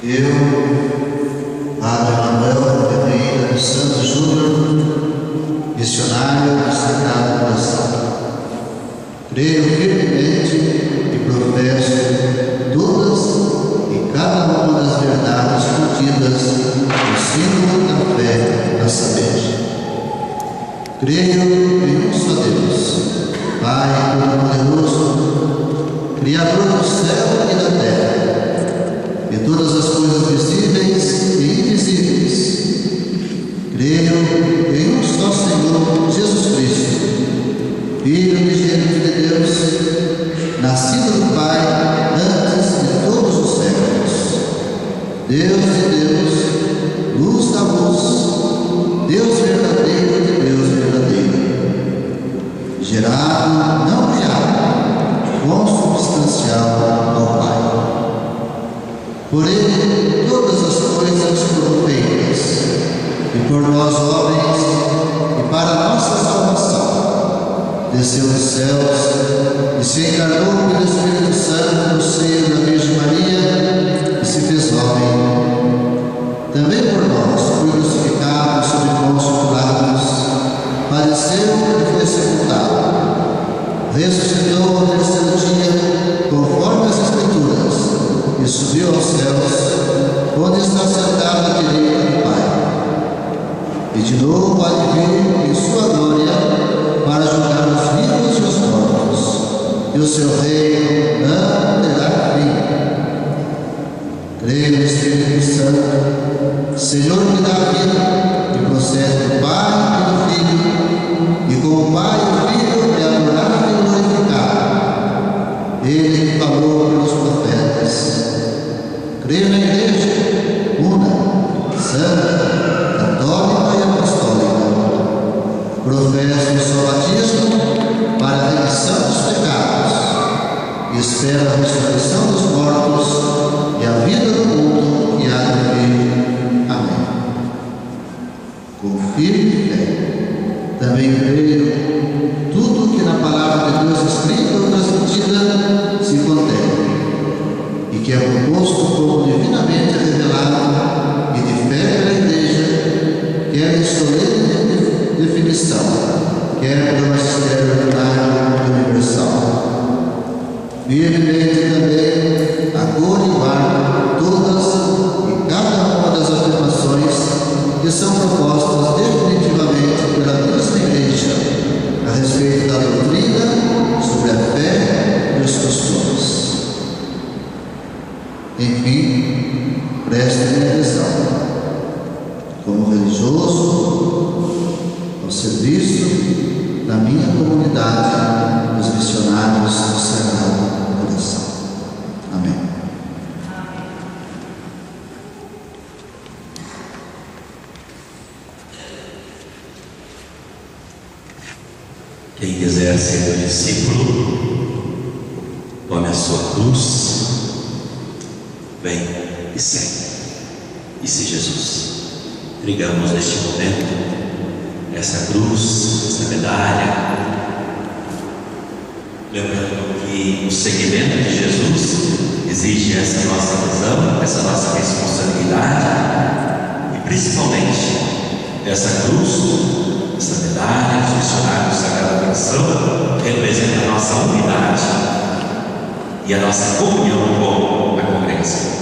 Eu, Padre Manuel Ferreira dos Santos Júnior, missionário do Sagrado Coração, creio firmemente e professo todas e cada uma das verdades contidas no símbolo da fé, a saber: creio em um só Deus, Pai Todo-Poderoso, Criador do céu e da terra, e todas as coisas visíveis e invisíveis. Creio em um só Senhor Jesus Cristo, Filho unigênito de Deus, nascido do Pai antes de todos os séculos, Deus de Deus, luz da luz, Deus verdadeiro de Deus verdadeiro, gerado, não criado, consubstancial ao Pai. Por Ele todas as coisas foram feitas, e por nós homens, e para a nossa salvação, desceu dos céus e se encarnou pelo Espírito Santo no seio da Virgem Maria e se fez homem. Também por nós foi crucificado sob Pôncio Pilatos, padeceu e foi sepultado, ressuscitou ao terceiro dia, conforme as Escrituras, e subiu aos céus, onde está sentado à direita do Pai. E de novo há de vir em sua glória para julgar os vivos e os mortos, e o seu reino não terá fim. Creio no Espírito Santo, Senhor que dá vida, que procede do Pai e do Filho, e como o Pai e o Filho é adorado e glorificado, Ele que falou pelos profetas. Creio na Igreja una, santa, católica e apostólica. Professo o seu batismo para a remissão dos pecados e espero a ressurreição dos mortos e a vida do mundo que há de vir. Amém. Confio e fé. Também creio tudo que na palavra de Deus escrita ou transmitida se contém, e que é proposto como divinamente revelado e de fé pela Igreja, quer em solene definição, quer pelo magistério ordinário e universal. Firmemente também acolho e guardo todas e cada uma das afirmações que são propostas definitivamente pela Cristo Igreja a respeito da doutrina sobre a fé e os costumes. Enfim, prestem atenção. Como religioso, ao serviço da minha comunidade, dos missionários do Sagrado Coração. Amém. Quem quiser ser meu discípulo, tome a sua cruz, vem e segue. E se Jesus, entregamos neste momento essa cruz, essa medalha, lembrando que o seguimento de Jesus exige essa nossa visão, essa nossa responsabilidade, e principalmente essa cruz, essa medalha, os missionários do Sagrado Coração representa a nossa unidade e a nossa comunhão com a congregação.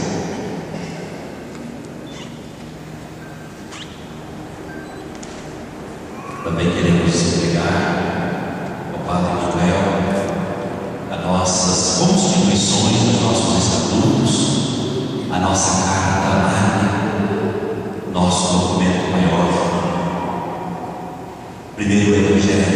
Também queremos entregar ao Padre Manuel as nossas constituições, os nossos estatutos, a nossa carta magna, nosso documento maior. Primeiro o Evangelho